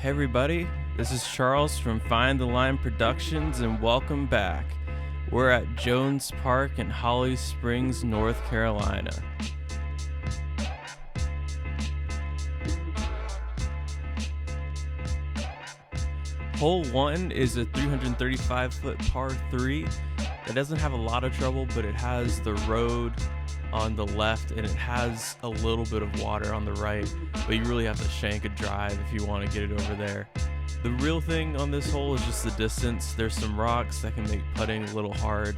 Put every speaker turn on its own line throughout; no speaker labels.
Hey everybody, this is Charles from Find the Line Productions and welcome back. We're at Jones Park in Holly Springs, North Carolina. Hole 1 is a 335-foot par 3 that doesn't have a lot of trouble, but it has the road on the left and it has a little bit of water on the right, but you really have to shank a drive if you want to get it over there. The real thing on this hole is just the distance. There's some rocks that can make putting a little hard,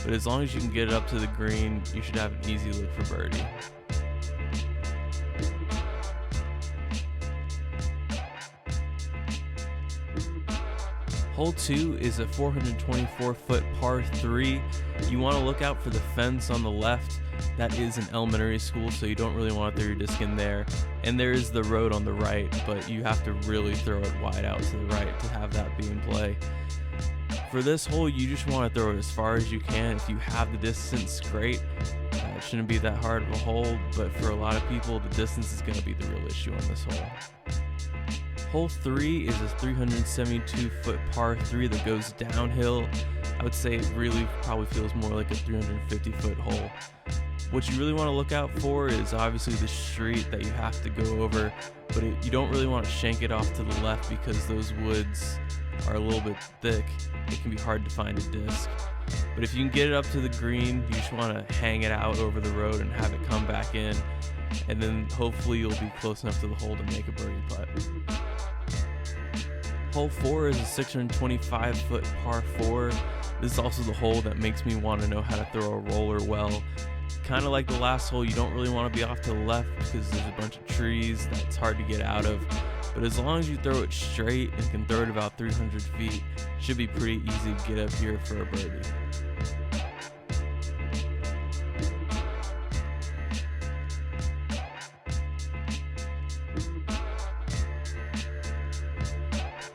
but as long as you can get it up to the green, you should have an easy look for birdie. Hole 2 is a 424-foot par 3. You want to look out for the fence on the left. That is an elementary school, so you don't really want to throw your disc in there. And there is the road on the right, but you have to really throw it wide out to the right to have that be in play. For this hole, you just want to throw it as far as you can. If you have the distance, great. It shouldn't be that hard of a hole, but for a lot of people, the distance is going to be the real issue on this hole. Hole 3 is a 372-foot par 3 that goes downhill. I would say it really probably feels more like a 350-foot hole. What you really want to look out for is obviously the street that you have to go over, but you don't really want to shank it off to the left because those woods are a little bit thick. It can be hard to find a disc. But if you can get it up to the green, you just want to hang it out over the road and have it come back in, and then hopefully you'll be close enough to the hole to make a birdie putt. Hole 4 is a 625-foot par 4. This is also the hole that makes me want to know how to throw a roller well. Kind of like the last hole, you don't really want to be off to the left because there's a bunch of trees that's hard to get out of. But as long as you throw it straight and can throw it about 300 feet, it should be pretty easy to get up here for a birdie.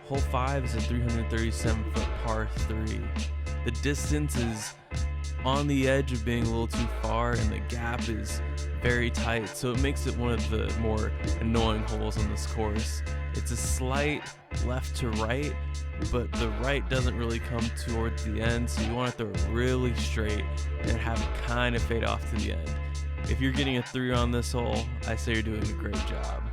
Hole 5 is a 337-foot par 3. The distance is on the edge of being a little too far and the gap is very tight, so it makes it one of the more annoying holes on this course. It's a slight left to right, but the right doesn't really come towards the end, so you want to throw it really straight and have it kind of fade off to the end. If you're getting a 3 on this hole, I say you're doing a great job.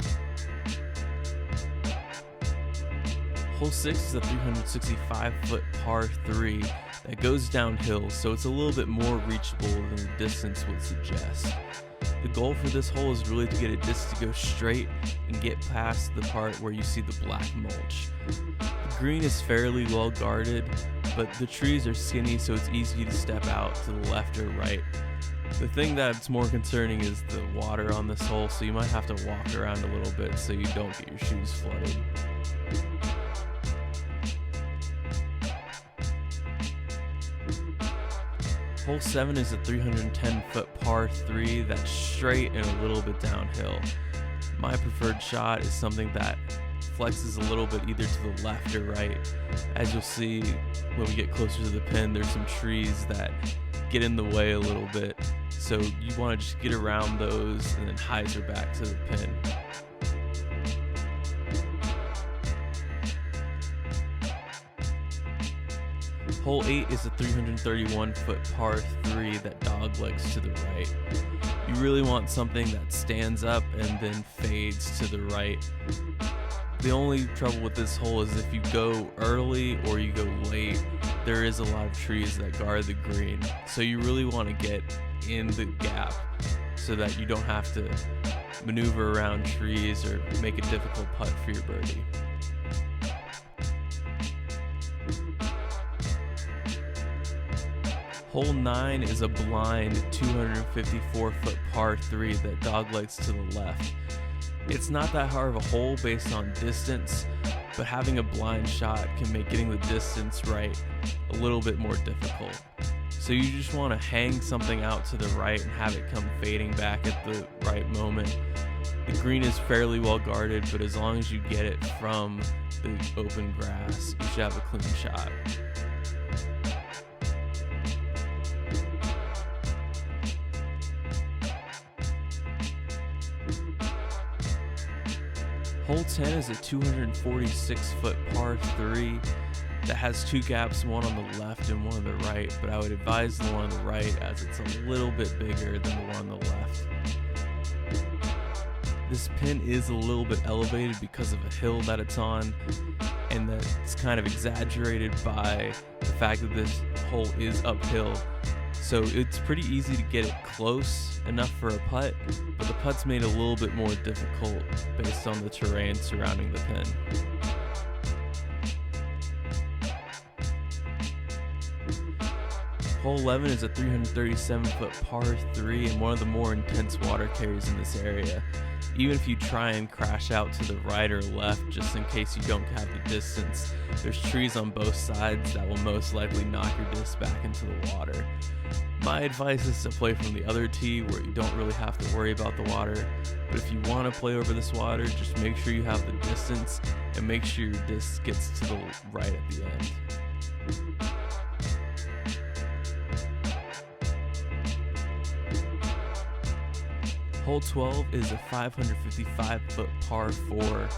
Hole 6 is a 365-foot par 3 that goes downhill, so it's a little bit more reachable than the distance would suggest. The goal for this hole is really to get a disc to go straight and get past the part where you see the black mulch. The green is fairly well guarded, but the trees are skinny, so it's easy to step out to the left or right. The thing that's more concerning is the water on this hole, so you might have to walk around a little bit so you don't get your shoes flooded. Hole 7 is a 310-foot par 3 that's straight and a little bit downhill. My preferred shot is something that flexes a little bit either to the left or right. As you'll see when we get closer to the pin, there's some trees that get in the way a little bit, so you want to just get around those and then hyzer back to the pin. Hole 8 is a 331-foot par 3 that doglegs to the right. You really want something that stands up and then fades to the right. The only trouble with this hole is if you go early or you go late, there is a lot of trees that guard the green. So you really want to get in the gap so that you don't have to maneuver around trees or make a difficult putt for your birdie. Hole 9 is a blind 254-foot par 3 that doglegs to the left. It's not that hard of a hole based on distance, but having a blind shot can make getting the distance right a little bit more difficult. So you just want to hang something out to the right and have it come fading back at the right moment. The green is fairly well guarded, but as long as you get it from the open grass, you should have a clean shot. Hole 10 is a 246-foot par 3 that has two gaps, one on the left and one on the right, but I would advise the one on the right as it's a little bit bigger than the one on the left. This pin is a little bit elevated because of a hill that it's on, and that's kind of exaggerated by the fact that this hole is uphill. So it's pretty easy to get it close enough for a putt, but the putt's made a little bit more difficult based on the terrain surrounding the pin. Hole 11 is a 337-foot par 3 and one of the more intense water carries in this area. Even if you try and crash out to the right or left just in case you don't have the distance, there's trees on both sides that will most likely knock your disc back into the water. My advice is to play from the other tee where you don't really have to worry about the water, but if you want to play over this water, just make sure you have the distance and make sure your disc gets to the right at the end. Hole 12 is a 555-foot par 4.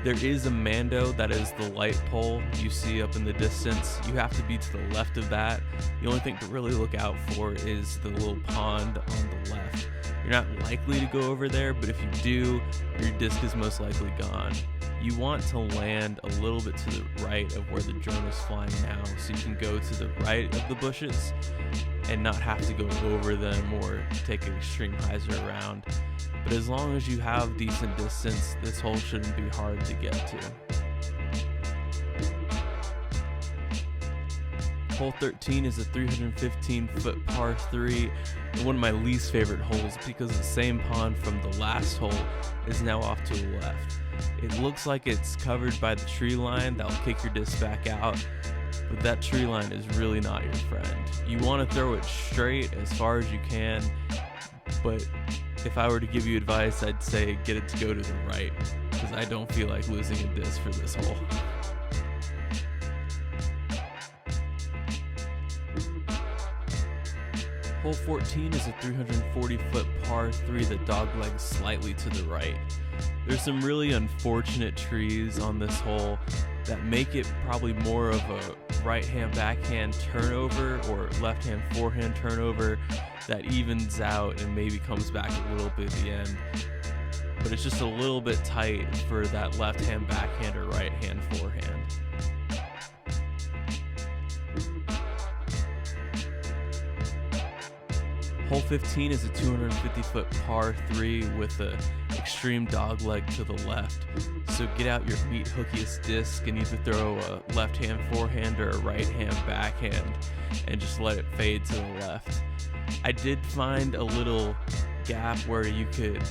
There is a Mando that is the light pole you see up in the distance. You have to be to the left of that. The only thing to really look out for is the little pond on the left. You're not likely to go over there, but if you do, your disc is most likely gone. You want to land a little bit to the right of where the drone is flying now, so you can go to the right of the bushes and not have to go over them or take an extreme hyzer around. But as long as you have decent distance, this hole shouldn't be hard to get to. Hole 13 is a 315-foot par 3 and one of my least favorite holes because the same pond from the last hole is now off to the left. It looks like it's covered by the tree line that will kick your disc back out, but that tree line is really not your friend. You want to throw it straight as far as you can, but if I were to give you advice, I'd say get it to go to the right, because I don't feel like losing a disc for this hole. Hole 14 is a 340-foot par 3 that doglegs slightly to the right. There's some really unfortunate trees on this hole that make it probably more of a right-hand backhand turnover or left-hand forehand turnover that evens out and maybe comes back a little bit at the end. But it's just a little bit tight for that left-hand backhand or right-hand forehand. Hole 15 is a 250-foot par 3 with an extreme dogleg to the left. So get out your meat hookiest disc and either throw a left-hand forehand or a right-hand backhand and just let it fade to the left. I did find a little gap where you could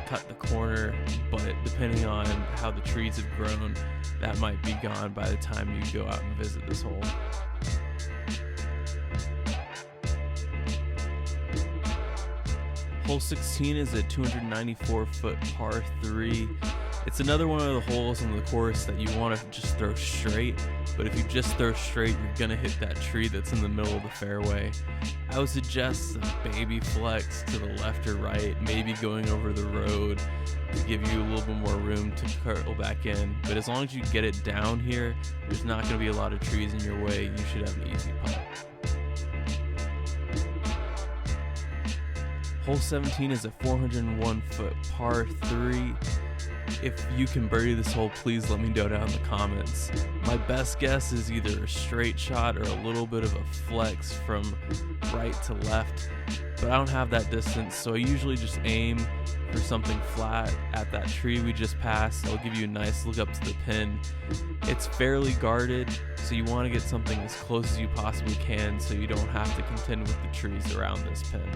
cut the corner, but depending on how the trees have grown, that might be gone by the time you go out and visit this hole. Hole 16 is a 294-foot par 3. It's another one of the holes on the course that you want to just throw straight, but if you just throw straight, you're going to hit that tree that's in the middle of the fairway. I would suggest a baby flex to the left or right, maybe going over the road to give you a little bit more room to curl back in. But as long as you get it down here, there's not going to be a lot of trees in your way. You should have an easy putt. Hole 17 is a 401-foot par 3. If you can birdie this hole, please let me know down in the comments. My best guess is either a straight shot or a little bit of a flex from right to left, but I don't have that distance, so I usually just aim for something flat at that tree we just passed. It'll give you a nice look up to the pin. It's fairly guarded, so you want to get something as close as you possibly can so you don't have to contend with the trees around this pin.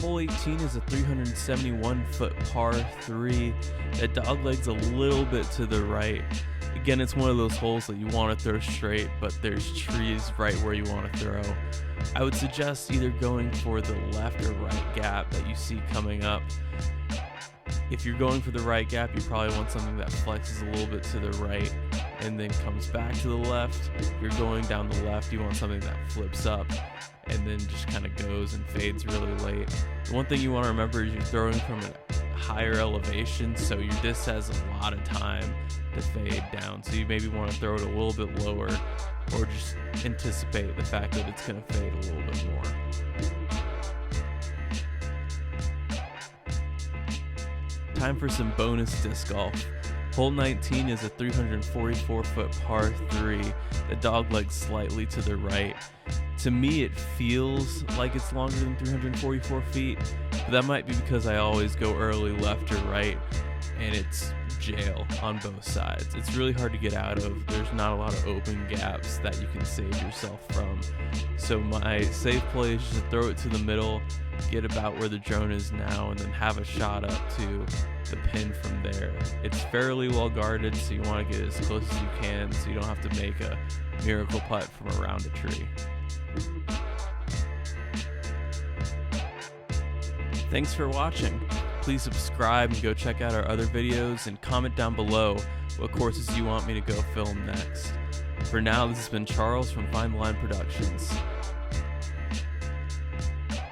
Hole 18 is a 371-foot par 3 that doglegs a little bit to the right. Again, it's one of those holes that you want to throw straight, but there's trees right where you want to throw. I would suggest either going for the left or right gap that you see coming up. If you're going for the right gap, you probably want something that flexes a little bit to the right and then comes back to the left. If you're going down the left, you want something that flips up and then just kind of goes and fades really late. The one thing you want to remember is you're throwing from a higher elevation, so your disc has a lot of time to fade down. So you maybe want to throw it a little bit lower, or just anticipate the fact that it's going to fade a little bit more. Time for some bonus disc golf. Hole 19 is a 344-foot par 3 that doglegs slightly to the right. To me, it feels like it's longer than 344 feet, but that might be because I always go early left or right, and it's jail on both sides. It's really hard to get out of. There's not a lot of open gaps that you can save yourself from. So my safe play is just to throw it to the middle, get about where the drone is now, and then have a shot up to the pin from there. It's fairly well guarded, so you want to get as close as you can so you don't have to make a miracle putt from around a tree. Thanks for watching. Please subscribe and go check out our other videos, and comment down below what courses you want me to go film next. For now, this has been Charles from Find the Line Productions.